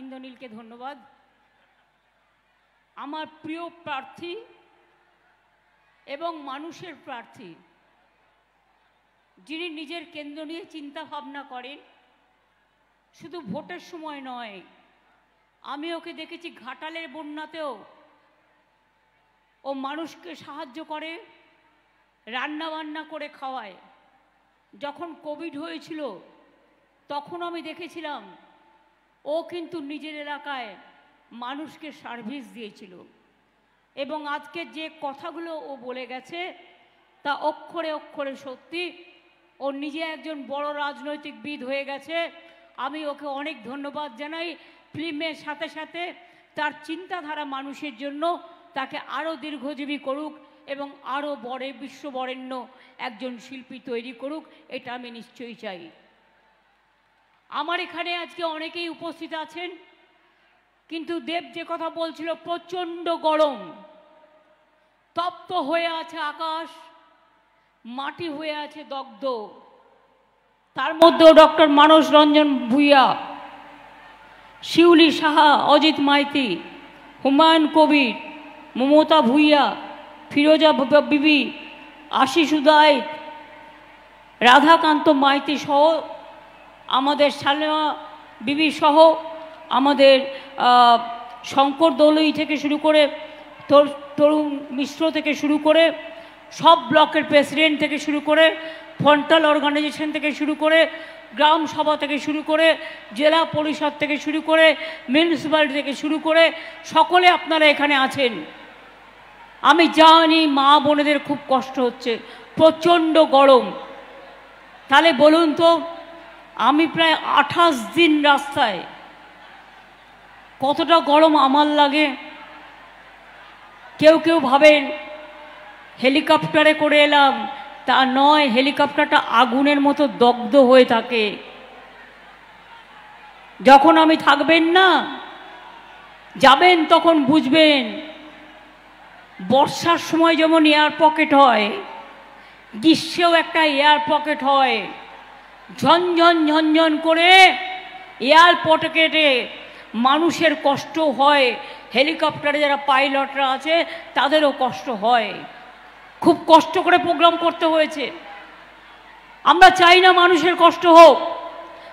ইন্দ্রনীলকে ধন্যবাদ। আমার প্রিয় প্রার্থী এবং মানুষের প্রার্থী, যিনি নিজের কেন্দ্র নিয়ে চিন্তা ভাবনা করেন, শুধু ভোটের সময় নয়, আমি ওকে দেখেছি ঘাটালের বন্যাতেও ও মানুষকে সাহায্য করে, রান্নাবান্না করে খাওয়ায়। যখন কোভিড হয়েছিল তখন আমি দেখেছিলাম ও কিন্তু নিজের এলাকায় মানুষকে সার্ভিস দিয়েছিল। এবং আজকে যে কথাগুলো ও বলে গেছে তা অক্ষরে অক্ষরে সত্যি। ও নিজে একজন বড় রাজনৈতিকবিদ হয়ে গেছে, আমি ওকে অনেক ধন্যবাদ জানাই। ফিল্মের সাথে সাথে তার চিন্তাধারা মানুষের জন্য তাকে আরও দীর্ঘজীবী করুক এবং আরও বিশ্ববরেণ্য একজন শিল্পী তৈরি করুক, এটা আমি নিশ্চয়ই চাই। আমার এখানে আজকে অনেকেই উপস্থিত আছেন, কিন্তু দেব যে কথা বলছিল, প্রচণ্ড গরম, তপ্ত হয়ে আছে আকাশ, মাটি হয়ে আছে দগ্ধ। তার মধ্যেও ডক্টর মানস রঞ্জন ভূঁইয়া, শিউলি সাহা, অজিত মাইতি, হুমায়ুন কবির, মমতা ভূঁইয়া, ফিরোজা বিবি, আশিস উদয়, রাধাকান্ত মাইতি সহ, আমাদের সালেমা বিবি সহ, আমাদের শঙ্কর দৌলই থেকে শুরু করে, তরুণ মিশ্র থেকে শুরু করে, সব ব্লকের প্রেসিডেন্ট থেকে শুরু করে, ফ্রন্টাল অর্গানাইজেশন থেকে শুরু করে, গ্রাম সভা থেকে শুরু করে, জেলা পরিষদ থেকে শুরু করে, মিউনিসিপ্যালিটি থেকে শুরু করে, সকলে আপনারা এখানে আছেন। আমি জানি মা বোনেদের খুব কষ্ট হচ্ছে, প্রচণ্ড গরম। তাহলে বলুন তো, আমি প্রায় 28 দিন রাস্তায়, কতটা গরম আমার লাগে। কেউ কেউ ভাবেন হেলিকপ্টারে করে এলাম, তা নয়, হেলিকপ্টারটা আগুনের মতো দগ্ধ হয়ে থাকে। যখন আমি থাকবেন না, যাবেন, তখন বুঝবেন। বর্ষার সময় যেমন এয়ার পকেট হয়, গ্রীষ্মেও একটা এয়ার পকেট হয়। ঝনঝন ঝনঝন করে এয়ার পকেটে মানুষের কষ্ট হয়, হেলিকপ্টারে যারা পাইলটরা আছে তাদেরও কষ্ট হয়। খুব কষ্ট করে প্রোগ্রাম করতে হয়েছে। আমরা চাই না মানুষের কষ্ট হোক,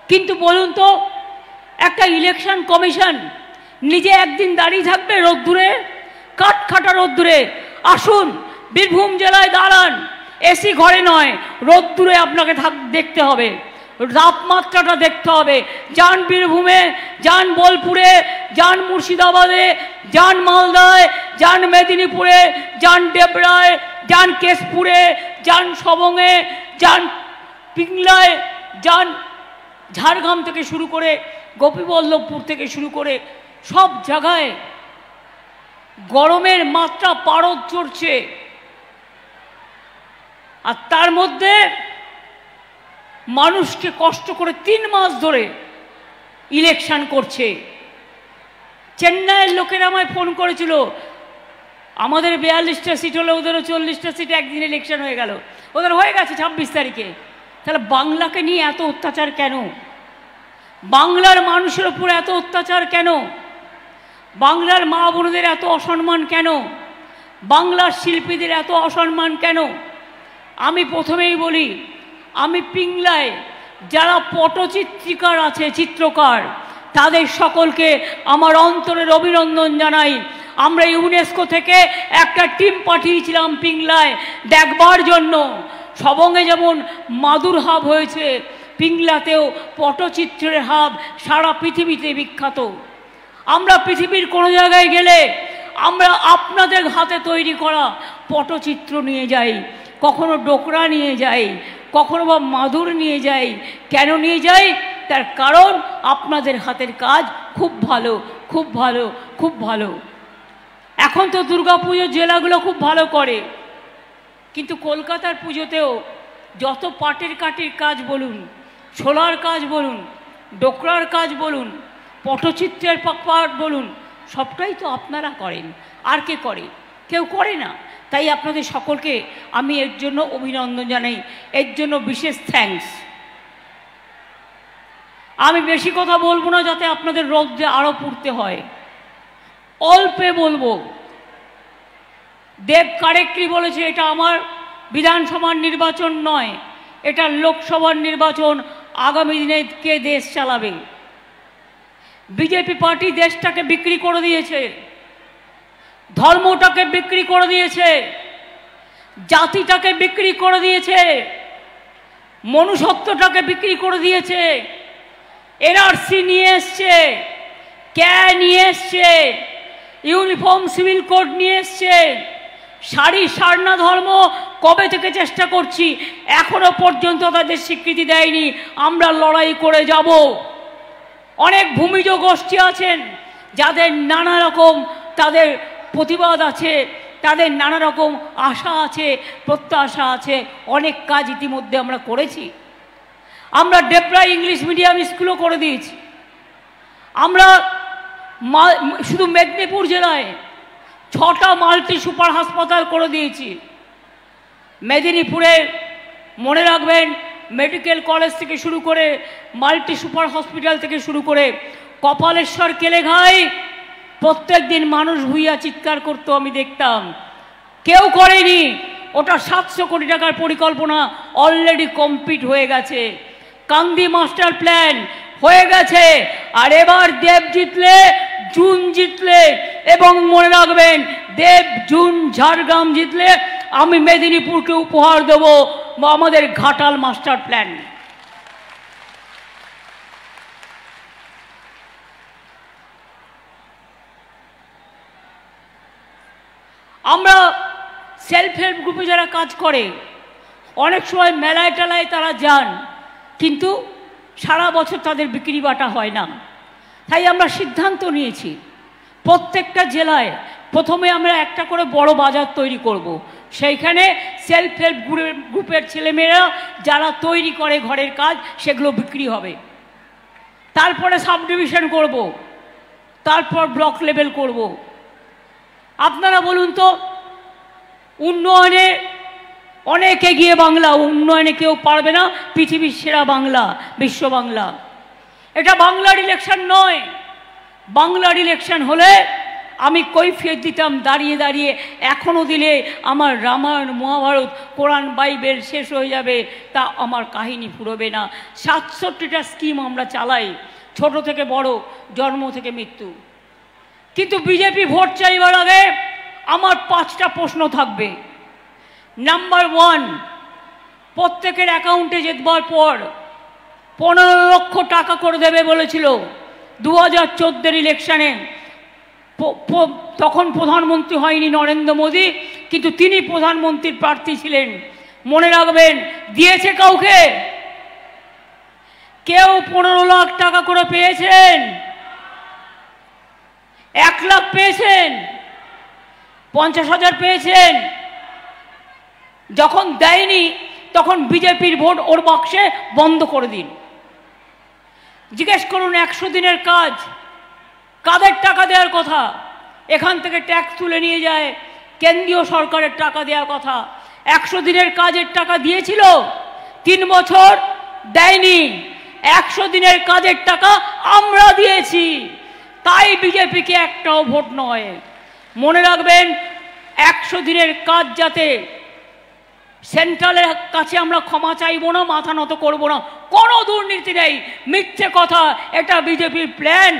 কিন্তু বলুন তো, একটা ইলেকশন কমিশন নিজে একদিন দাঁড়িয়ে থাকবে রোদ্দুরে, কাঠখাটা রোদ্দুরে? আসুন, বীরভূম জেলায় দাঁড়ান, এসি ঘরে নয়, রোদ্দুরে আপনাকে দেখতে হবে, তাপমাত্রাটা দেখতে হবে। যান বীরভূমে, যান বোলপুরে, যান মুর্শিদাবাদে, যান মালদায়, যান মেদিনীপুরে, যান ডেবরায়, যান কেশপুরে, যান সবংয়ে, যান পিংলায়, যান ঝাড়গ্রাম থেকে শুরু করে, গোপীবল্লভপুর থেকে শুরু করে, সব জায়গায় গরমের মাত্রা পারদ চড়ছে। আর তার মধ্যে মানুষকে কষ্ট করে 3 মাস ধরে ইলেকশন করছে। চেন্নাইয়ের লোকেরা আমায় ফোন করেছিল, আমাদের 42টা সিট হলে ওদেরও 40টা সিটে একদিন ইলেকশন হয়ে গেল। ওদের হয়ে গেছে 26 তারিখে। তাহলে বাংলাকে নিয়ে এত অত্যাচার কেন? বাংলার মানুষের উপর এত অত্যাচার কেন? বাংলার মা বোনদের এত অসম্মান কেন? বাংলার শিল্পীদের এত অসম্মান কেন? আমি প্রথমেই বলি, আমি পিংলায় যারা পটচিত্রিকার আছে, চিত্রকার, তাদের সকলকে আমার অন্তরের অভিনন্দন জানাই। আমরা ইউনেস্কো থেকে একটা টিম পাঠিয়েছিলাম পিংলায় দেখবার জন্য। সবংয়ে যেমন মাদুর হাব হয়েছে, পিংলাতেও পটচিত্রের হাব সারা পৃথিবীতে বিখ্যাত। আমরা পৃথিবীর কোনো জায়গায় গেলে আমরা আপনাদের হাতে তৈরি করা পটচিত্র নিয়ে যাই, কখনো ডোকরা নিয়ে যাই, কখনো বা মাদুর নিয়ে যাই। কেন নিয়ে যাই? তার কারণ আপনাদের হাতের কাজ খুব ভালো, খুব ভালো, খুব ভালো। এখন তো দুর্গাপুজোর জেলাগুলো খুব ভালো করে, কিন্তু কলকাতার পুজোতেও যত পাটের কাটির কাজ বলুন, ছোলার কাজ বলুন, ডোকরার কাজ বলুন, পটচিত্রের পাট বলুন, সবটাই তো আপনারা করেন। আর কে করে? কেউ করে না। তাই আপনাদের সকলকে আমি এর জন্য অভিনন্দন জানাই, এর জন্য বিশেষ থ্যাঙ্কস। আমি বেশি কথা বলবো না, যাতে আপনাদের রোদ্রে আরও পুড়তে হয়। অল্পে বলবো। দেব কারেক্টলি বলেছে এটা আমার বিধানসভার নির্বাচন নয়, এটা লোকসভার নির্বাচন। আগামী দিনে কে দেশ চালাবে? বিজেপি পার্টি দেশটাকে বিক্রি করে দিয়েছে, ধর্মটাকে বিক্রি করে দিয়েছে, জাতিটাকে বিক্রি করে দিয়েছে, মনুষ্যত্বটাকে বিক্রি করে দিয়েছে। এনআরসি নিয়ে এসছে, ক্যা নিয়ে এসছে, ইউনিফর্ম সিভিল কোড নিয়ে এসছে, শাড়ি সারনা ধর্ম কবে থেকে চেষ্টা করছি, এখনো পর্যন্ত তাদের স্বীকৃতি দেয়নি। আমরা লড়াই করে যাব। অনেক ভূমিজ গোষ্ঠী আছেন যাদের নানা রকম তাদের প্রতিবাদ আছে, তাদের নানা রকম আশা আছে, প্রত্যাশা আছে। অনেক কাজ ইতিমধ্যে আমরা করেছি। আমরা ডেবরা ইংলিশ মিডিয়াম স্কুলও করে দিয়েছি। আমরা শুধু মেদিনীপুর জেলায় 6টা মাল্টি সুপার হাসপাতাল করে দিয়েছি। মেদিনীপুরে মনে রাখবেন, মেডিকেল কলেজ থেকে শুরু করে মাল্টি সুপার হসপিটাল থেকে শুরু করে কপালেশ্বর কেলেঘাই প্রত্যেক দিন মানুষ ভুইয়া চিৎকার করতো, আমি দেখতাম। কেউ করেনি। ওটা 700 কোটি টাকার পরিকল্পনা অলরেডি কমপ্লিট হয়ে গেছে। কান্দি মাস্টার প্ল্যান হয়ে গেছে। আর এবার দেব জিতলে, জুন জিতলে, এবং মনে রাখবেন দেব, জুন, ঝাড়গ্রাম জিতলে আমি মেদিনীপুরকে উপহার দেব আমাদের ঘাটাল মাস্টার প্ল্যান। আমরা সেলফ হেল্প গ্রুপে যারা কাজ করে, অনেক সময় মেলায় টেলায় তারা যান, কিন্তু সারা বছর তাদের বিক্রি বাটা হয় না। তাই আমরা সিদ্ধান্ত নিয়েছি প্রত্যেকটা জেলায় প্রথমে আমরা একটা করে বড় বাজার তৈরি করব। সেইখানে সেলফ হেল্প গ্রুপের ছেলেমেয়েরা যারা তৈরি করে ঘরের কাজ, সেগুলো বিক্রি হবে। তারপরে সাব ডিভিশন করব, তারপর ব্লক লেভেল করব। আপনারা বলুন তো, উন্নয়নে অনেক এগিয়ে বাংলা, উন্নয়নে কেউ পারবে না, পৃথিবীর সেরা বাংলা, বিশ্ব বাংলা। এটা বাংলার ইলেকশন নয়। বাংলার ইলেকশন হলে আমি কৈফিয়ত দিতাম দাঁড়িয়ে দাঁড়িয়ে, এখনও দিলে আমার রামায়ণ, মহাভারত, কোরআন, বাইবেল শেষ হয়ে যাবে, তা আমার কাহিনী ফুরোবে না। 67টা স্কিম আমরা চালাই, ছোট থেকে বড়, জন্ম থেকে মৃত্যু। কিন্তু বিজেপি ভোট চাইবার আগে আমার 5টা প্রশ্ন থাকবে। নাম্বার 1, প্রত্যেকের অ্যাকাউন্টে যেতবার পর 15 লক্ষ টাকা করে দেবে বলেছিল 2014 ইলেকশনে। তখন প্রধানমন্ত্রী হয়নি নরেন্দ্র মোদী, কিন্তু তিনি প্রধানমন্ত্রীর প্রার্থী ছিলেন। মনে রাখবেন, দিয়েছে কাউকে? কেউ 15 লাখ টাকা করে পেয়েছেন? 1 লাখ পেয়েছেন? 50,000 পেয়েছেন? যখন দেয়নি তখন বিজেপির ভোট ওর বাক্সে বন্ধ করে দিন। জিজ্ঞেস করুন 100 দিনের কাজ কাদের টাকা দেওয়ার কথা? এখান থেকে ট্যাক্স তুলে নিয়ে যায়, কেন্দ্রীয় সরকারের টাকা দেওয়ার কথা। 100 দিনের কাজের টাকা দিয়েছিল? 3 বছর দেয়নি। 100 দিনের কাজের টাকা আমরা দিয়েছি, তাই বিজেপিকে একটাও ভোট নয়। মনে রাখবেন, 100 দিনের কাজ যাতে সেন্ট্রালের কাছে আমরা ক্ষমা চাইব না, মাথা নত করব না। কোনো দুর্নীতি নেই, মিথ্যে কথা, এটা বিজেপির প্ল্যান।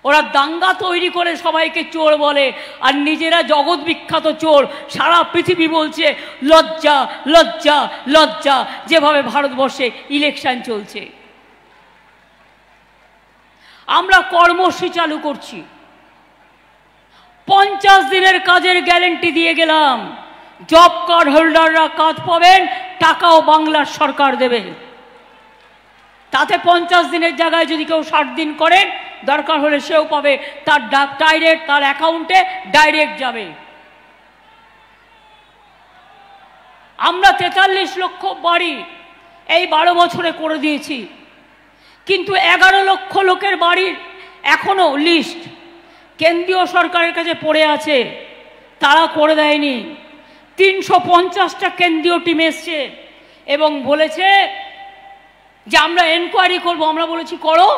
ওরা দাঙ্গা তৈরি করে সবাইকে চোর বলে, আর নিজেরা জগৎ বিখ্যাত চোর। সারা পৃথিবী বলছে লজ্জা, লজ্জা, লজ্জা, যেভাবে ভারতবর্ষে ইলেকশন চলছে। আমরা কর্মসূচি চালু করছি। 50 দিনের কাজের গ্যারেন্টি দিয়ে গেলাম। জব কার্ড হোল্ডাররা কাজ পাবেন, টাকাও বাংলার সরকার দেবে। তাতে 50 দিনের জায়গায় যদি কেউ 60 দিন করেন, দরকার হলে সেও পাবে, তার ডাইরেক্ট তার অ্যাকাউন্টে ডাইরেক্ট যাবে। আমরা 43 লক্ষ বাড়ি এই 12 বছরে করে দিয়েছি, কিন্তু 11 লক্ষ লোকের বাড়ির এখনো লিস্ট কেন্দ্রীয় সরকারের কাছে পড়ে আছে, তারা করে দেয়নি। 350টা কেন্দ্রীয় টিম এসছে এবং বলেছে যে আমরা এনকোয়ারি করব, আমরা বলেছি করো।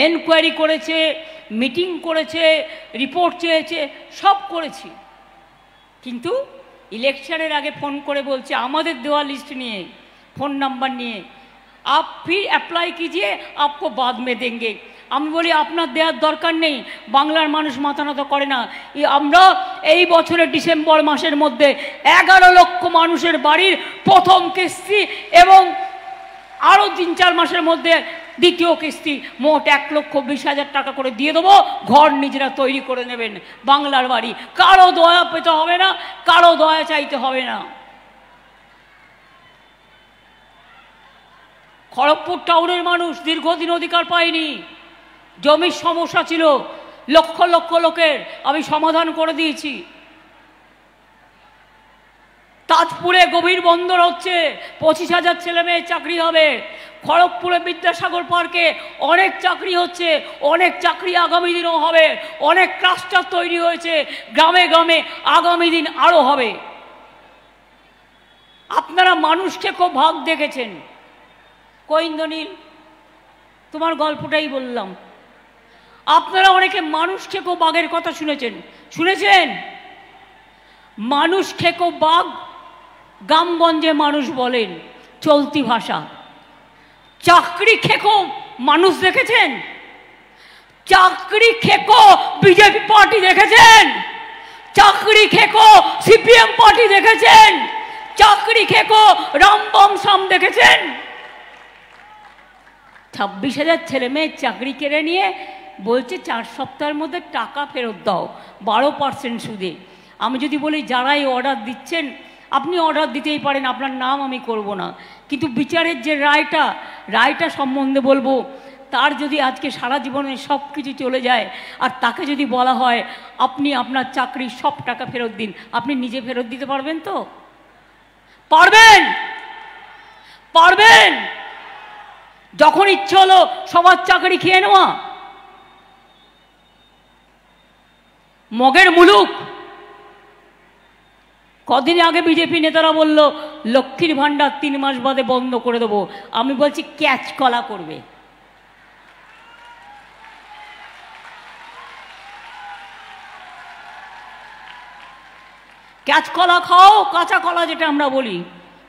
এনকোয়ারি করেছে, মিটিং করেছে, রিপোর্ট চেয়েছে, সব করেছি। কিন্তু ইলেকশনের আগে ফোন করে বলছে আমাদের দেওয়া লিস্ট নিয়ে, ফোন নাম্বার নিয়ে, आप फिर अप्लाई कीजिए आपको बाद में देंगे। আমি বলি আপনার দেওয়ার দরকার নেই, বাংলার মানুষ মাথা নত করে না। আমরা এই বছরের ডিসেম্বর মাসের মধ্যে 11 লক্ষ মানুষের বাড়ির প্রথম কিস্তি এবং আরও 3-4 মাসের মধ্যে দ্বিতীয় কিস্তি, মোট 1,20,000 টাকা করে দিয়ে দেবো। ঘর নিজেরা তৈরি করে নেবেন, বাংলার বাড়ি। কারো দয়া পেতে হবে না, কারো দয়া চাইতে হবে না। খড়গপুর টাউনের মানুষ দীর্ঘদিন অধিকার পায়নি, জমির সমস্যা ছিল লক্ষ লক্ষ লোকের, আমি সমাধান করে দিয়েছি। তাজপুরে গভীর বন্দর হচ্ছে, 25,000 ছেলে মেয়ে চাকরি হবে। খড়গপুরে বিদ্যাসাগর পার্কে অনেক চাকরি হচ্ছে, অনেক চাকরি আগামী দিনও হবে। অনেক ক্লাস্টার তৈরি হয়েছে গ্রামে গ্রামে, আগামী দিন আরও হবে। আপনারা মানুষকে খুব ভাগ দেখেছেন। কৈন্দনীল, তোমার গল্পটাই বললাম। আপনারা অনেকে মানুষ খেকো বাঘের কথা শুনেছেন, শুনেছেন? মানুষ খেকো বাঘ গ্রামগঞ্জে মানুষ বলেন, চলতি ভাষা। চাকরি খেকো মানুষ দেখেছেন? চাকরি খেকো বিজেপি পার্টি দেখেছেন? চাকরি খেকো সিপিএম পার্টি দেখেছেন? চাকরি খেকো রামবম সাম দেখেছেন? 26,000 ছেলে মেয়ের চাকরি কেড়ে নিয়ে বলছে 4 সপ্তাহের মধ্যে টাকা ফেরত দাও 12% সুদে। আমি যদি বলি যারাই অর্ডার দিচ্ছেন, আপনি অর্ডার দিতেই পারেন, আপনার নাম আমি করব না, কিন্তু বিচারের যে রায়টা সম্বন্ধে বলবো। তার যদি আজকে সারা জীবনে সব কিছু চলে যায়, আর তাকে যদি বলা হয় আপনি আপনার চাকরির সব টাকা ফেরত দিন, আপনি নিজে ফেরত দিতে পারবেন তো? পারবেন? পারবেন? যখন ইচ্ছে হলো সবার চাকরি খেয়ে নেওয়া। মগের মুলুক। কদিন আগে বিজেপি নেতারা বলল লক্ষ্মীর ভান্ডার 3 মাস বাদে বন্ধ করে দেবো। আমি বলছি ক্যাচ কলা করবে। ক্যাচ কলা খাও, কাঁচা কলা যেটা আমরা বলি,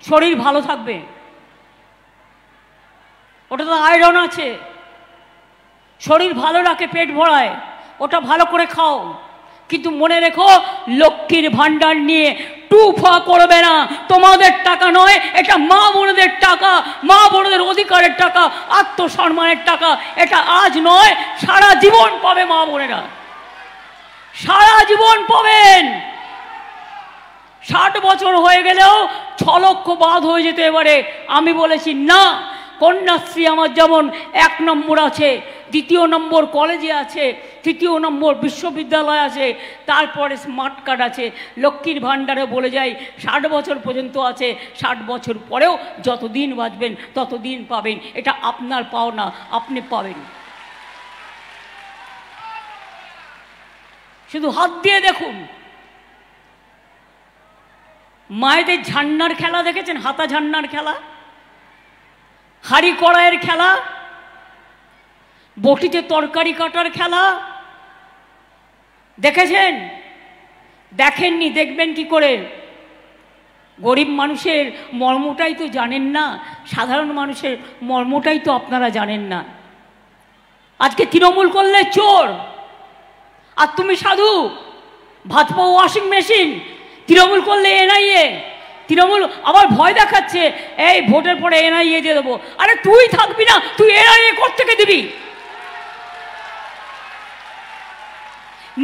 শরীর ভালো থাকবে। ওটা তো আয়রন আছে, শরীর ভালো রাখে, পেট ভরায়, ওটা ভালো করে খাও। কিন্তু মনে রেখো, লক্ষ্মীর ভান্ডার নিয়ে টুফা করবে না। তোমাদের টাকা নয়, এটা মা বোনদের টাকা, মা বোনদের অধিকারের টাকা, আত্মসম্মানের টাকা। এটা আজ নয়, সারা জীবন পাবে মা বোনেরা, সারা জীবন পাবেন। 60 বছর হয়ে গেলেও 6 লক্ষ বাদ হয়ে যেতে পারে। আমি বলেছি না, কন্যাশ্রী আমার যেমন 1 নম্বর আছে, 2 নম্বর কলেজে আছে, 3 নম্বর বিশ্ববিদ্যালয় আছে, তারপরে স্মার্ট কার্ড আছে। লক্ষ্মীর ভাণ্ডারে বলে যাই 60 বছর পর্যন্ত আছে, 60 বছর পরেও যতদিন বাঁচবেন ততদিন পাবেন। এটা আপনার পাওনা, আপনি পাবেন। শুধু হাত দিয়ে দেখুন। মায়েদের ঝান্নার খেলা দেখেছেন? হাতা ঝান্নার খেলা, হাড়ি কড়াইয়ের খেলা, বটিতে তরকারি কাটার খেলা দেখেছেন? দেখেননি, দেখবেন কি করে? গরিব মানুষের মর্মটাই তো জানেন না, সাধারণ মানুষের মর্মটাই তো আপনারা জানেন না। আজকে তৃণমূল করলে চোর, আর তুমি সাধু। ভাজপা ওয়াশিং মেশিন, তৃণমূল করলে এনআইএ। তৃণমূল আবার ভয় দেখাচ্ছে, এই ভোটের পরে এনআইএ দিয়ে দেবো। আরে তুই থাকবি না, তুই এনআইএ কোত্থেকে দিবি?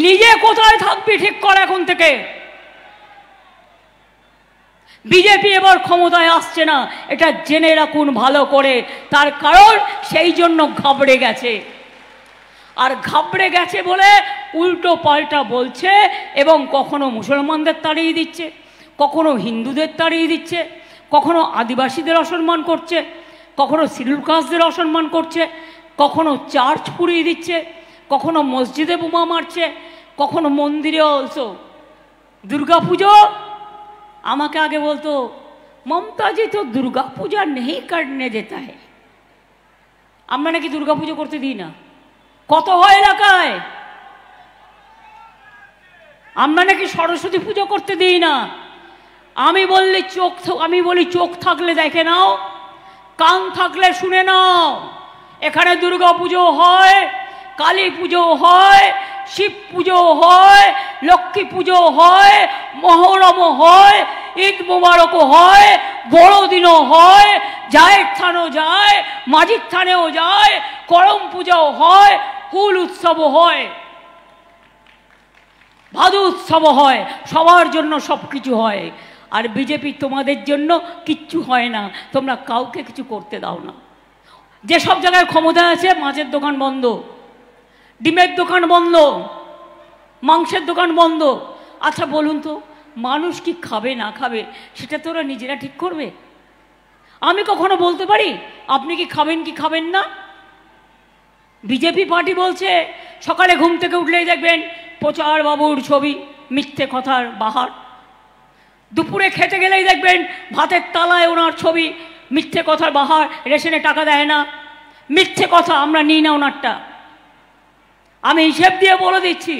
নিজে কোথায় থাকবি ঠিক কর এখন থেকে। বিজেপি এবার ক্ষমতায় আসছে না, এটা জেনে রাখুন ভালো করে। তার কারণ সেই জন্য ঘাবড়ে গেছে, আর ঘাবড়ে গেছে বলে উল্টো পাল্টা বলছে, এবং কখনো মুসলমানদের তাড়িয়ে দিচ্ছে, কখনো হিন্দুদের তাড়িয়ে দিচ্ছে, কখনো আদিবাসীদের অসম্মান করছে, কখনো শিডিউল কাস্টদের অসম্মান করছে, কখনো চার্চ পুড়িয়ে দিচ্ছে, কখনো মসজিদে বোমা মারছে, কখনো মন্দিরে অলসো। দুর্গা পুজো আমাকে আগে বলতো, মমতাজি তো দুর্গা পূজা নেই করনে দেতা है। আমরা নাকি দুর্গাপুজো করতে দিই না। কত হয় এলাকায়? আমরা নাকি সরস্বতী পুজো করতে দিই না। আমি বলি চোখ থাকলে দেখে নাও, কান থাকলে শুনে নাও। এখানে দুর্গা পুজো হয়, কালী পুজো হয়, শিব পুজো হয়, লক্ষ্মী পুজো হয়, মহরমও হয়, ঈদ মোবারকও হয়, বড়দিনও হয়, জায়ের থানও যায়, মাঝির থানেও যায়, করম পূজাও হয়, হুল উৎসবও হয়, ভাদু উৎসবও হয়। সবার জন্য সব কিছু হয়। আর বিজেপি তোমাদের জন্য কিচ্ছু হয় না। তোমরা কাউকে কিছু করতে দাও না। যেসব জায়গায় ক্ষমতা আছে, মাছের দোকান বন্ধ, ডিমের দোকান বন্ধ, মাংসের দোকান বন্ধ। আচ্ছা বলুন তো, মানুষ কি খাবে না খাবে সেটা তো ওরা নিজেরা ঠিক করবে? আমি কখনো বলতে পারি আপনি কি খাবেন কি খাবেন না? বিজেপি পার্টি বলছে সকালে ঘুম থেকে উঠলেই দেখবেন প্রচার বাবুর ছবি, মিথ্যে কথার বাহার। দুপুরে খেতে গেলেই দেখবেন ভাতের তালায় ওনার ছবি, মিথ্যে কথার বাহার। রেশনে টাকা দেয় না, মিথ্যে কথা, আমরা নিই না ওনারটা। আমি হিসেব দিয়ে বলে দিচ্ছি,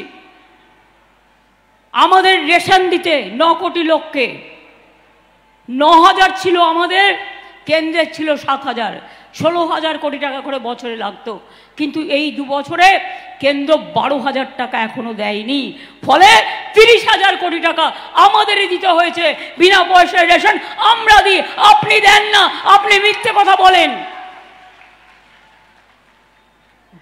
আমাদের রেশন দিতে 9 কোটি লোককে, 9,000 ছিল আমাদের, কেন্দ্রের ছিল 7,000, 16,000 কোটি টাকা করে বছরে লাগতো। কিন্তু এই 2 বছরে কেন্দ্র 12,000 টাকা এখনো দেয়নি। ফলে 30,000 কোটি টাকা আমাদেরই দিতে হয়েছে। বিনা পয়সায় রেশন আমরা দিই, আপনি দেন না, আপনি মিথ্যে কথা বলেন।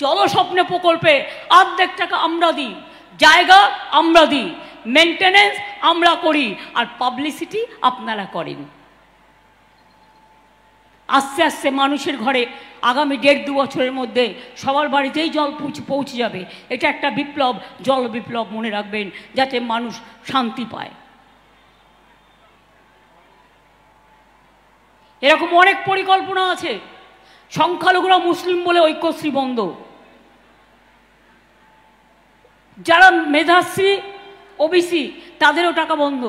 জলস্বপ্নে প্রকল্পে অর্ধেক টাকা আমরা দিই, জায়গা আমরা দিই, মেনটেনেন্স আমরা করি, আর পাবলিসিটি আপনারা করেন। আস্তে আস্তে মানুষের ঘরে আগামী 1.5-2 বছরের মধ্যে সবার বাড়িতেই জল পৌঁছে যাবে। এটা একটা বিপ্লব, জল বিপ্লব মনে রাখবেন, যাতে মানুষ শান্তি পায়। এরকম অনেক পরিকল্পনা আছে। সংখ্যালঘুরা মুসলিম বলে ঐক্যশ্রী বন্ধ, যারা মেধাশ্রী ওবিসি তাদেরও টাকা বন্ধ।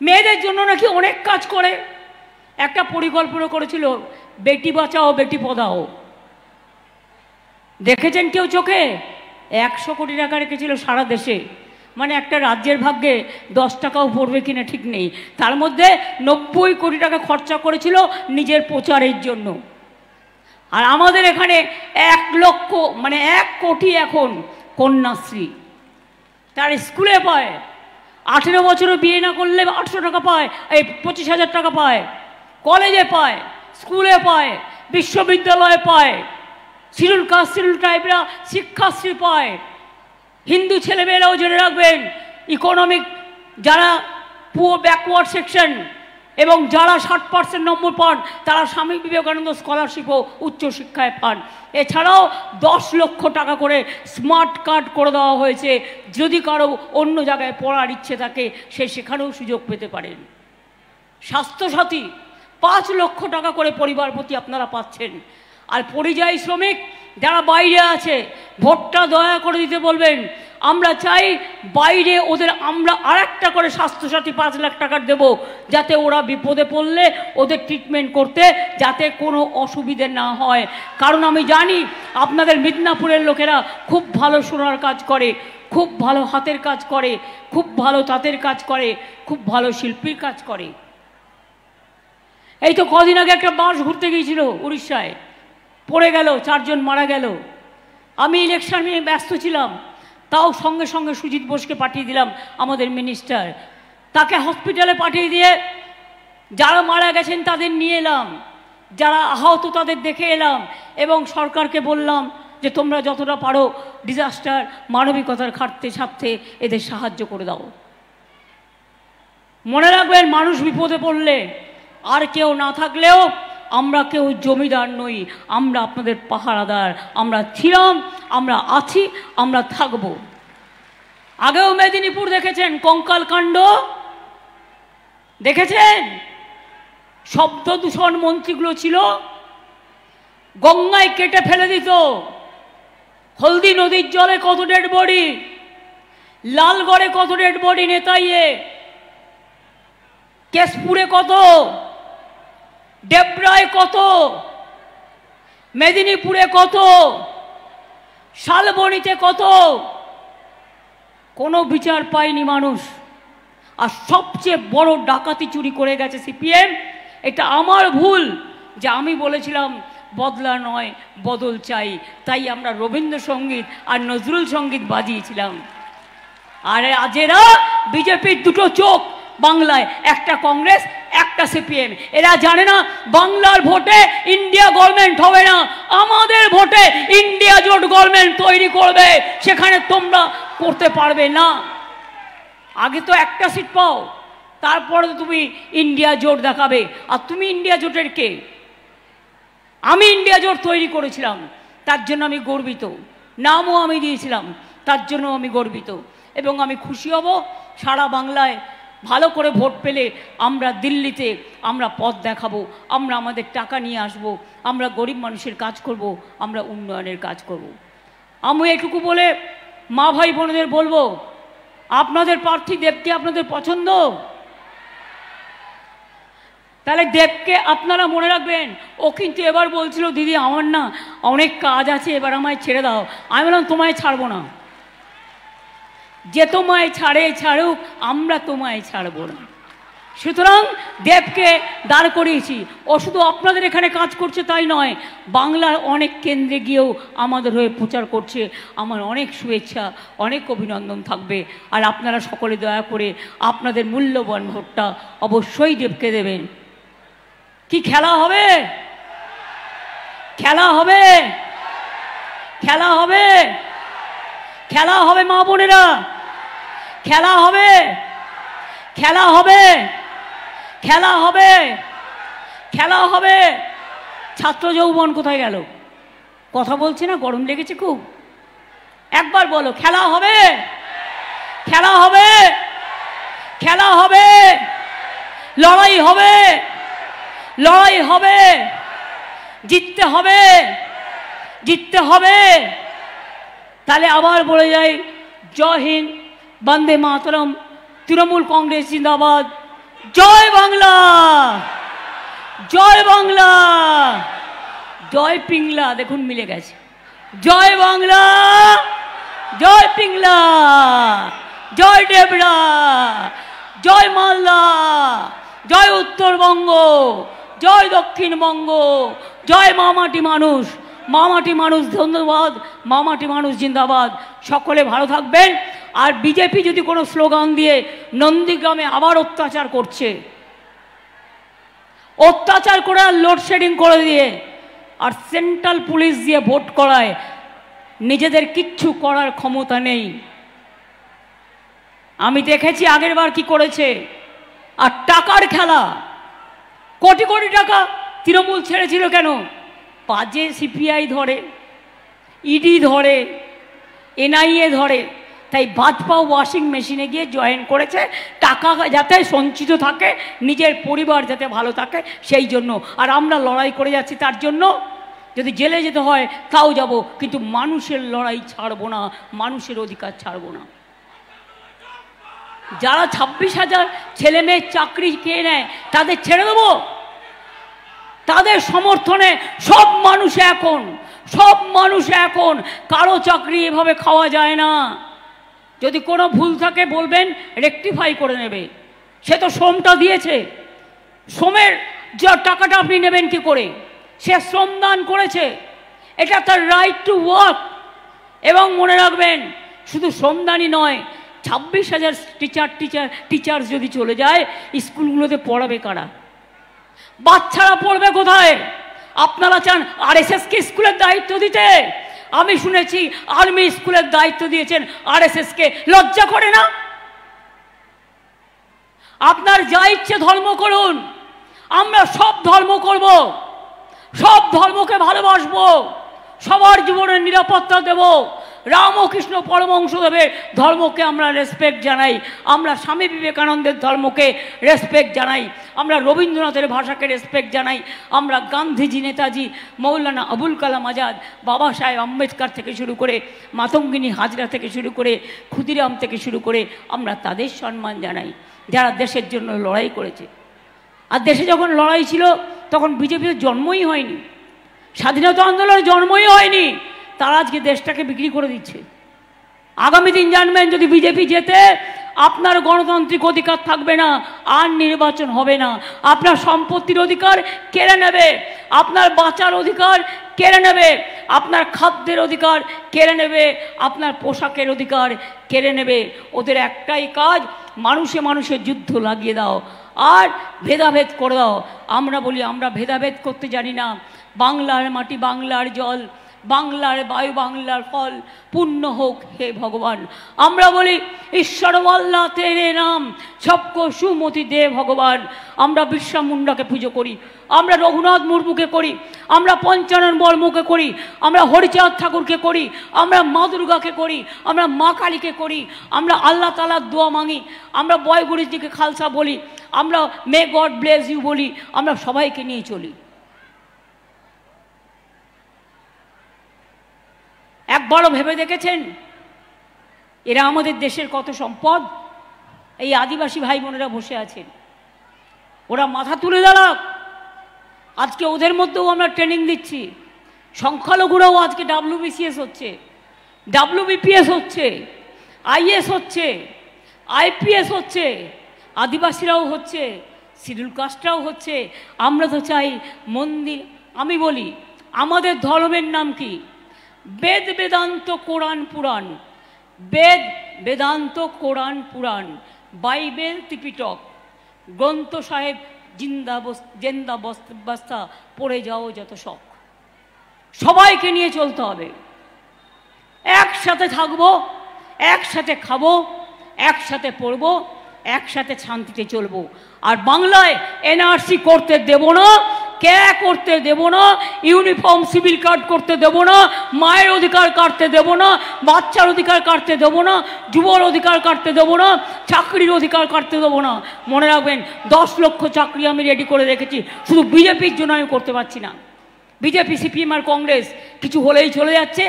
মেয়েদের জন্য নাকি অনেক কাজ করে। একটা পরিকল্পনা করেছিল বেটি বাঁচাও বেটি পড়াও, দেখেছেন কেউ চোখে? 100 কোটি টাকা রেখেছিল সারা দেশে। মানে একটা রাজ্যের ভাগ্যে 10 টাকাও পড়বে কিনা ঠিক নেই। তার মধ্যে 90 কোটি টাকা খরচা করেছিল নিজের প্রচারের জন্য। আর আমাদের এখানে 1 লক্ষ মানে 1 কোটি এখন কন্যাশ্রী, তার স্কুলে পায়। 18 বছরও বিয়ে না করলে 800 টাকা পায়, এই 25,000 টাকা পায়। কলেজে পায়, স্কুলে পায়, বিশ্ববিদ্যালয়ে পায়। শিডিউল কাস্ট শিডিউল ট্রাইবরা শিক্ষাশ্রী পায়। হিন্দু ছেলেমেয়েরাও জেনে রাখবেন, ইকোনমিক যারা পুয়ার ব্যাকওয়ার্ড সেকশন এবং যারা 60% নম্বর পান তারা স্বামী বিবেকানন্দ স্কলারশিপও উচ্চশিক্ষায় পান। এছাড়াও 10 লক্ষ টাকা করে স্মার্ট কার্ড করে দেওয়া হয়েছে। যদি কারো অন্য জায়গায় পড়ার ইচ্ছে থাকে সে সেখানেও সুযোগ পেতে পারেন। স্বাস্থ্যসাথী 5 লক্ষ টাকা করে পরিবার প্রতি আপনারা পাচ্ছেন। আর পরিযায়ী শ্রমিক যারা বাইরে আছে, ভোটটা দয়া করে দিতে বলবেন। আমরা চাই বাইরে ওদের আমরা আরেকটা করে স্বাস্থ্যসাথী 5 লাখ টাকার দেব, যাতে ওরা বিপদে পড়লে ওদের ট্রিটমেন্ট করতে যাতে কোনো অসুবিধে না হয়। কারণ আমি জানি আপনাদের মিদনাপুরের লোকেরা খুব ভালো সোনার কাজ করে, খুব ভালো হাতের কাজ করে, খুব ভালো তাঁতের কাজ করে, খুব ভালো শিল্পীর কাজ করে। এই তো কদিন আগে একটা বাস ঘুরতে গিয়েছিল উড়িষ্যায়, পড়ে গেল, 4 জন মারা গেল। আমি ইলেকশন নিয়ে ব্যস্ত ছিলাম, তাও সঙ্গে সঙ্গে সুজিত বোসকে পাঠিয়ে দিলাম আমাদের মিনিস্টার। তাকে হসপিটালে পাঠিয়ে দিয়ে যারা মারা গেছেন তাদের নিয়ে এলাম, যারা আহত তাদের দেখে এলাম, এবং সরকারকে বললাম যে তোমরা যতটা পারো ডিজাস্টার মানবিকতার খাটতে ছাপতে এদের সাহায্য করে দাও। মনে রাখবেন, মানুষ বিপদে পড়লে আর কেউ না থাকলেও আমরা কেউ জমিদার নই, আমরা আপনাদের পাহারাদার। আমরা ছিলাম, আমরা আছি, আমরা থাকব। আগেও মেদিনীপুর দেখেছেন কঙ্কাল কাণ্ড, দেখেছেন? শব্দ দূষণ মন্ত্রীগুলো ছিল, গঙ্গায় কেটে ফেলে দিত। হলদি নদীর জলে কত ডেড বডি, লালগড়ে কত ডেড বডি, নেতাইয়ে, কেশপুরে কত, ডেবরায় কত, মেদিনীপুরে কত, শালবনীতে কত, কোনো বিচার পায়নি মানুষ। আর সবচেয়ে বড় ডাকাতি চুরি করে গেছে সিপিএম। এটা আমার ভুল যে আমি বলেছিলাম বদলা নয় বদল চাই, তাই আমরা রবীন্দ্রসঙ্গীত আর নজরুল সঙ্গীত বাজিয়েছিলাম। আর আজেরা বিজেপির দুটো চোখ বাংলায়, একটা কংগ্রেস একটা সিপিএম। এরা জানে না বাংলার ভোটে ইন্ডিয়া গভর্নমেন্ট হবে না, আমাদের ভোটে ইন্ডিয়া জোট গভর্নমেন্ট তৈরি করবে, সেখানে তোমরা করতে পারবে না। আগে তো একটা সিট পাও, তারপরে তো তুমি ইন্ডিয়া জোট দেখাবে। আর তুমি ইন্ডিয়া জোটের কে? আমি ইন্ডিয়া জোট তৈরি করেছিলাম, তার জন্য আমি গর্বিত। নামও আমি দিয়েছিলাম, তার জন্য আমি গর্বিত। এবং আমি খুশি হব সারা বাংলায় ভালো করে ভোট পেলে আমরা দিল্লিতে আমরা পথ দেখাবো, আমরা আমাদের টাকা নিয়ে আসব, আমরা গরিব মানুষের কাজ করব, আমরা উন্নয়নের কাজ করব। আমি এটুকু বলে মা ভাই বোনদের বলবো, আপনাদের প্রার্থী দেবকে আপনাদের পছন্দ? তাহলে দেবকে আপনারা মনে রাখবেন। ও কিন্তু এবার বলছিল দিদি আমার না অনেক কাজ আছে, এবার আমায় ছেড়ে দাও। আমি বললাম তোমায় ছাড়বো না, যে তোমায় ছাড়ে ছাড়ুক, আমরা তোমায় ছাড়বো না। সুতরাং দেবকে দাঁড় করিয়েছি। ও শুধু আপনাদের এখানে কাজ করছে তাই নয়, বাংলার অনেক কেন্দ্রে গিয়েও আমাদের হয়ে প্রচার করছে। আমার অনেক শুভেচ্ছা, অনেক অভিনন্দন থাকবে। আর আপনারা সকলে দয়া করে আপনাদের মূল্যবান ভোটটা অবশ্যই দেবকে দেবেন। কি খেলা হবে? খেলা হবে, খেলা হবে, খেলা হবে মা বোনেরা, খেলা হবে, খেলা হবে, খেলা হবে, খেলা হবে। ছাত্র যৌবন কোথায় গেল? কথা বলছে না, গরম লেগেছে খুব। একবার বলো, খেলা হবে, খেলা হবে, খেলা হবে, লড়াই হবে, লড়াই হবে, জিততে হবে, জিততে হবে। তাহলে আবার বলে যাই, জয় হিন্দ, বন্দে মাতরম, তৃণমূল কংগ্রেস জিন্দাবাদ, জয় বাংলা, জয় বাংলা, জয় পিংলা। দেখুন মিলে গেছে, জয় বাংলা, জয় পিংলা, জয় ডেবরা, জয় মালদা, জয় উত্তরবঙ্গ, জয় দক্ষিণবঙ্গ, জয় মামাটি মানুষ, মামাটি মানুষ ধন্যবাদ, মামাটি মানুষ জিন্দাবাদ। সকলে ভালো থাকবেন। আর বিজেপি যদি কোনো স্লোগান দিয়ে নন্দীগ্রামে আবার অত্যাচার করছে, অত্যাচার করে আর লোডশেডিং করে দিয়ে আর সেন্ট্রাল পুলিশ দিয়ে ভোট করায়, নিজেদের কিচ্ছু করার ক্ষমতা নেই। আমি দেখেছি আগের বার কি করেছে। আর টাকার খেলা, কোটি কোটি টাকা তৃণমূল ছেড়েছিল কেন? বাজে সিপিআই ধরে, ইডি ধরে, এনআইএ ধরে, তাই বাজপাও ওয়াশিং মেশিনে গিয়ে জয়েন করেছে, টাকা যাতে সঞ্চিত থাকে, নিজের পরিবার যাতে ভালো থাকে সেই জন্য। আর আমরা লড়াই করে যাচ্ছি তার জন্য। যদি জেলে যেতে হয় তাও যাব, কিন্তু মানুষের লড়াই ছাড়বো না, মানুষের অধিকার ছাড়বো না। যারা 26,000 ছেলে মেয়ের চাকরি খেয়ে নেয় তাদের ছেড়ে দেবো? তাদের সমর্থনে সব মানুষ এখন, সব মানুষ এখন, কারো চাকরি এভাবে খাওয়া যায় না। যদি কোনো ভুল থাকে বলবেন, রেকটিফাই করে নেবে। সে তো শ্রমটা দিয়েছে, শ্রমের যা টাকাটা আপনি নেবেন কি করে? সে শ্রমদান করেছে, এটা তার রাইট টু ওয়ার্ক। এবং মনে রাখবেন, শুধু শ্রমদানই নয়, 26,000 টিচার্স যদি চলে যায়, স্কুলগুলোতে পড়াবে কারা? বাচ্চারা পড়বে কোথায়? আপনারা চান আরএসএসকে স্কুলের দায়িত্ব দিতে? আমি শুনেছি আর্মি স্কুলের দায়িত্ব দিয়েছেন আরএসএসকে। লজ্জা করে না? আপনার যা ইচ্ছে ধর্ম করুন, আমরা সব ধর্ম করব, সব ধর্মকে ভালোবাসবো, সবার জীবনের নিরাপত্তা দেব। রামকৃষ্ণ পরমহংসদেবের ধর্মকে আমরা রেসপেক্ট জানাই, আমরা স্বামী বিবেকানন্দের ধর্মকে রেসপেক্ট জানাই, আমরা রবীন্দ্রনাথের ভাষাকে রেসপেক্ট জানাই, আমরা গান্ধীজি, নেতাজি, মৌলানা আবুল কালাম আজাদ, বাবা সাহেব আম্বেদকর থেকে শুরু করে মাতঙ্গিনী হাজরা থেকে শুরু করে ক্ষুদিরাম থেকে শুরু করে আমরা তাদের সম্মান জানাই, যারা দেশের জন্য লড়াই করেছে। আর দেশে যখন লড়াই ছিল তখন বিজেপির জন্মই হয়নি। স্বাধীনতা আন্দোলনের জন্মই হয়নি, তারা আজকে দেশটাকে বিক্রি করে দিচ্ছে। আগামী দিন জানবেন, যদি বিজেপি জেতে আপনার গণতান্ত্রিক অধিকার থাকবে না, আর নির্বাচন হবে না। আপনার সম্পত্তির অধিকার কেড়ে নেবে, আপনার বাঁচার অধিকার কেড়ে নেবে, আপনার খাদ্যের অধিকার কেড়ে নেবে, আপনার পোশাকের অধিকার কেড়ে নেবে। ওদের একটাই কাজ, মানুষে মানুষের যুদ্ধ লাগিয়ে দাও আর ভেদাভেদ করে দাও। আমরা বলি আমরা ভেদাভেদ করতে জানি না। বাংলার মাটি, বাংলার জল, বাংলার বায়ু, বাংলার ফল পূর্ণ হোক হে ভগবান। আমরা বলি ঈশ্বর আল্লাহ তেরে নাম সবকো সুমতি দে ভগবান। আমরা বিরসা মুন্ডাকে পুজো করি, আমরা রঘুনাথ মুর্মুকে করি, আমরা পঞ্চানন বর্মকে করি, আমরা হরিচাঁদ ঠাকুরকে করি, আমরা মা দুর্গাকে করি, আমরা মা কালীকে করি, আমরা আল্লাহ তাআলার দোয়া মাঙি, আমরা বয় গুরুজিকে খালসা বলি, আমরা মে গড ব্লেস ইউ বলি, আমরা সবাইকে নিয়ে চলি। একবারও ভেবে দেখেছেন এরা আমাদের দেশের কত সম্পদ? এই আদিবাসী ভাই বোনেরা বসে আছেন, ওরা মাথা তুলে দাঁড়াক। আজকে ওদের মধ্যেও আমরা ট্রেনিং দিচ্ছি। সংখ্যালঘুরাও আজকে WBCS হচ্ছে, WBPS হচ্ছে, IAS হচ্ছে, IPS হচ্ছে, আদিবাসীরাও হচ্ছে, শিডিউল কাস্টরাও হচ্ছে। আমরা তো চাই মন্দির। আমি বলি আমাদের ধর্মের নাম কি? বেদ বেদান্ত কোরআন পুরাণ, বেদ বেদান্ত কোরআন পুরাণ, বাইবেল ত্রিপিটক, গ্রন্থ সাহেব জিন্দা বস্তা পড়ে যাও যত শখ। সবাইকে নিয়ে চলতে হবে, একসাথে থাকবো, একসাথে খাবো, একসাথে পড়বো, একসাথে শান্তিতে চলবো। আর বাংলায় NRC করতে দেব না, কে করতে দেব না, ইউনিফর্ম সিভিল কার্ড করতে দেব না, মায়ের অধিকার কাটতে দেব না, বাচ্চার অধিকার কাটতে দেব না, যুবর অধিকার কাটতে দেব না, চাকরির অধিকার কাটতে দেব না। মনে রাখবেন 10 লক্ষ চাকরি আমি রেডি করে রেখেছি, শুধু বিজেপির জন্য আমি করতে পারছি না। বিজেপি, CPM আর কংগ্রেস কিছু হলেই চলে যাচ্ছে,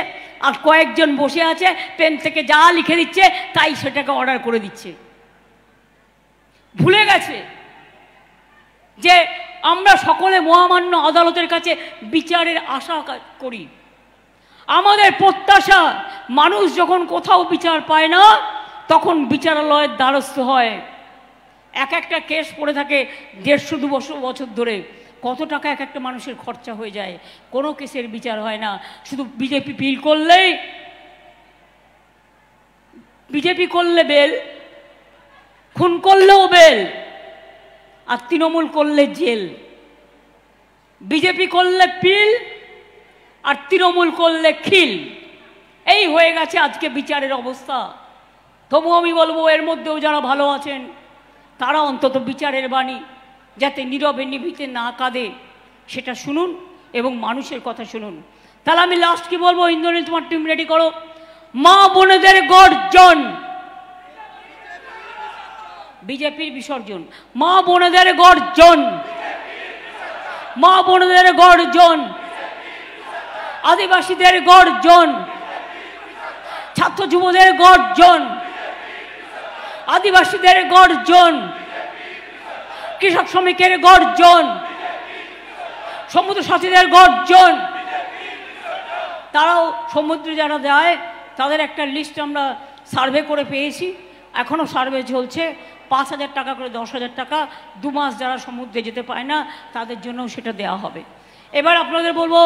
আর কয়েকজন বসে আছে পেন থেকে যা লিখে দিচ্ছে তাই সেটাকে অর্ডার করে দিচ্ছে। ভুলে গেছে যে আমরা সকলে মহামান্য আদালতের কাছে বিচারের আশা করি। আমাদের প্রত্যাশা মানুষ যখন কোথাও বিচার পায় না তখন বিচারালয়ের দ্বারস্থ হয়। এক একটা কেস পড়ে থাকে 150-200 বছর ধরে। কত টাকা এক একটা মানুষের খরচা হয়ে যায়, কোনো কেসের বিচার হয় না। শুধু বিজেপি পিল করলেই, বিজেপি করলে বেল, খুন করলেও বেল, আর তৃণমূল করলে জেল। বিজেপি করলে পিল আর তৃণমূল করলে খিল। এই হয়ে গেছে আজকে বিচারের অবস্থা। তবু আমি বলবো এর মধ্যেও যারা ভালো আছেন তারা অন্তত বিচারের বাণী যাতে নীরবে নিভৃতে না কাঁদে সেটা শুনুন এবং মানুষের কথা শুনুন। তাহলে আমি লাস্ট কি বলবো? ইন্দ্রনীল তোমার টিম রেডি করো। মা বোনেদের গর্জন, বিজেপির বিসর্জন। মা বোনেদের গর্জন, মা বোনেদের গর্জন, আদিবাসীদের গর্জন, ছাত্র যুবদের গর্জন, আদিবাসীদের গর্জন, কৃষক শ্রমিকের গর্জন, সমুদ্র সাথীদের গর্জন। তারাও সমুদ্রে যারা যায় তাদের একটা লিস্ট আমরা সার্ভে করে পেয়েছি, এখনও সার্ভে চলছে। 5,000 টাকা করে, 10,000 টাকা 2 মাস যারা সমুদ্রে যেতে পায় না তাদের জন্য সেটা দেওয়া হবে। এবার আপনাদের বলবো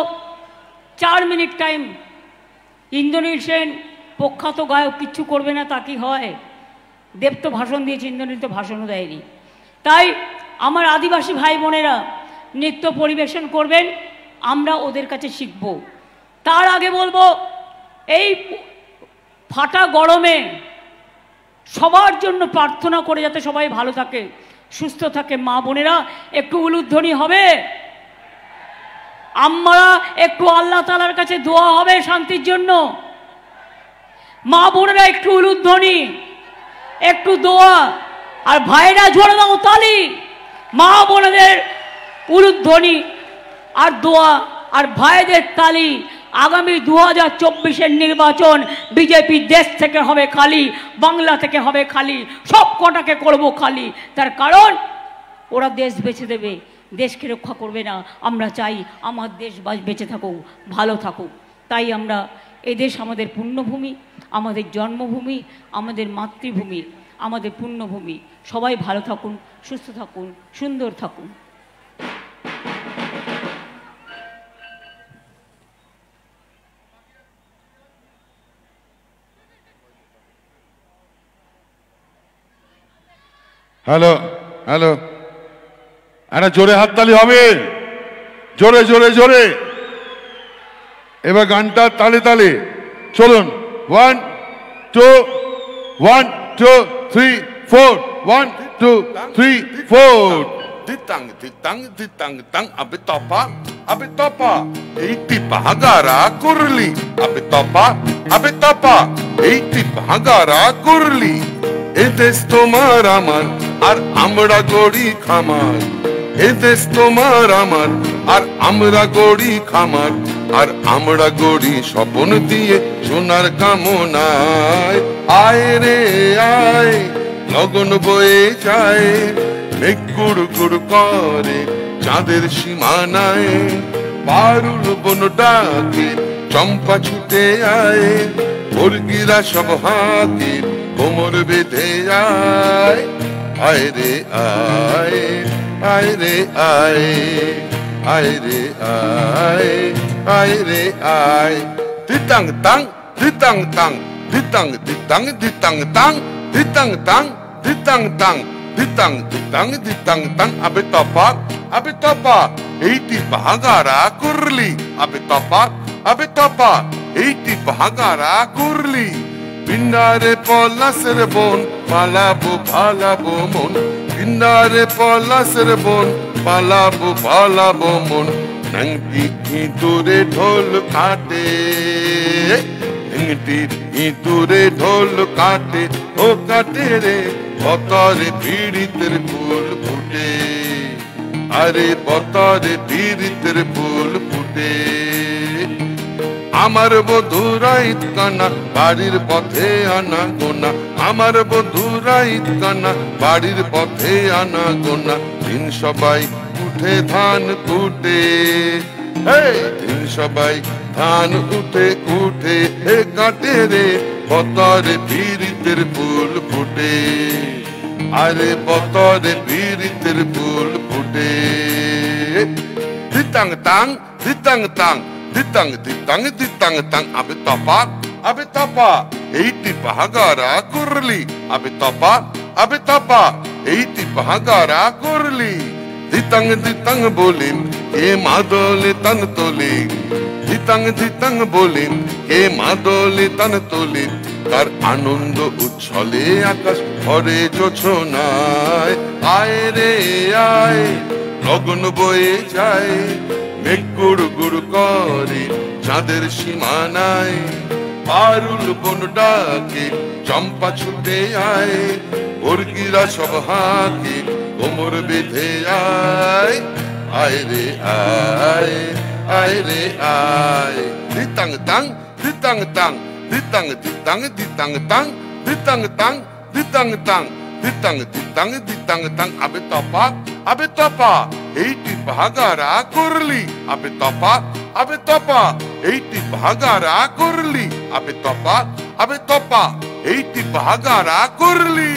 4 মিনিট টাইম। ইন্দ্রনীল সেন প্রখ্যাত গায়ক, কিচ্ছু করবে না তা কি হয়? দেব তো ভাষণ দিয়েছে, ইন্দ্রনীল তো ভাষণও দেয়নি। তাই আমার আদিবাসী ভাই বোনেরা নৃত্য পরিবেশন করবেন, আমরা ওদের কাছে শিখব। তার আগে বলবো এই ফাটা গরমে সবার জন্য প্রার্থনা করে যাতে সবাই ভালো থাকে, সুস্থ থাকে। মা বোনেরা একটু উলুধ্বনি হবে, আমরা একটু আল্লাহ তাআলার কাছে দোয়া হবে শান্তির জন্য। মা বোনেরা একটু উলুধ্বনি, একটু দোয়া, আর ভাইরা জোরে দাও তালি। মা বোনেদের উলুধ্বনি আর দোয়া আর ভাইদের তালি। আগামী 2024-এর নির্বাচন বিজেপি দেশ থেকে হবে খালি, বাংলা থেকে হবে খালি, সব কটাকে করবো খালি। তার কারণ ওরা দেশ বেছে দেবে, দেশকে রক্ষা করবে না। আমরা চাই আমার দেশ বেঁচে থাকুক, ভালো থাকুক। তাই আমরা এদেশ আমাদের পুণ্যভূমি, আমাদের জন্মভূমি, আমাদের মাতৃভূমি, আমাদের পুণ্যভূমি। সবাই ভালো থাকুন, সুস্থ থাকুন, সুন্দর থাকুন। হ্যালো হ্যালো, একটা জোরে হাততালি হবে, জোরে জোরে জোরে। এবার গানটা তালে তালে চলুন। 1 2 1 2 3 4 1 2 3 4 ditang ditang ditang tang abe topa eiti bahagara kurli abe topa eiti bahagara kurli edes tomar amar ar amra gori khamar edes tomar amar ar amra gori khamar আর আমরা গড়ি স্বপ্ন দিয়ে সোনার কামনায়। আয় রে আয় লগন বয়ে যায়, মেঘ গুড় গুড় করে চাঁদের সীমানায়। পারুল বন ডাকে চম্পা ছুটে আয়, মুরগিরা সব হাতে কোমর বেঁধে যায়। আয় রে আয়, আয় রে আয়, আয় রে আয়, আয় রে আয়। ditang tang ditang tang ditang ditang ditang tang ditang tang ditang tang ditang ditang ditang tang abe topa eiti bahagara kurli abe topa eiti bahagara kurli বিন্দারে পলাশের বন পালাবো পালাবো মন বিন্দারে পলাশের বন পালাবো পালাবো মন নংটি ইঁদুরে ঢোল কাটে নংটি ইঁদুরে ঢোল কাটে ও কাটে রে বতরে পীড়িতের ফুল ফুটে আরে বতরে পীড়িতের ফুল ফুটে আমার বধুরাইত কানা বাড়ির পথে আনা গোনা আমার বধুরাইত কানা বাড়ির পথে আনা গোনা দিন সবাই উঠে ধান কুটে দিন সবাই ধান উঠে উঠে হে কাটে রে বতরে পীড়িতের ফুল ফুটে আরে বতরে পীড়িতের ফুল ফুটে ditang tang ditang tang ditang ditang ditang tang abe topa eiti bahagara kurli abe topa eiti bahagara kurli ditang ditang bolim ke madole tan tole ditang ditang bolim ke madole tan tole তার আনন্দ উচ্ছলে আকাশ ভরে জোছনায় আয় রে আয় লগন বয়ে যায় মেঘ গুড় গুড় করে চাঁদের সীমানায় পারুল বন ডাকে চম্পা ছুটে আয় মুরগিরা সব হাতে কোমর বেঁধে আয় আয় রে আয় আয় রে আয় ditang tang ditang tang ditang ditang ditang tang ditang tang ditang tang ditang ditang ditang tang abe topa eiti bahagara kurli abe topa eiti bahagara kurli abe topa eiti bahagara kurli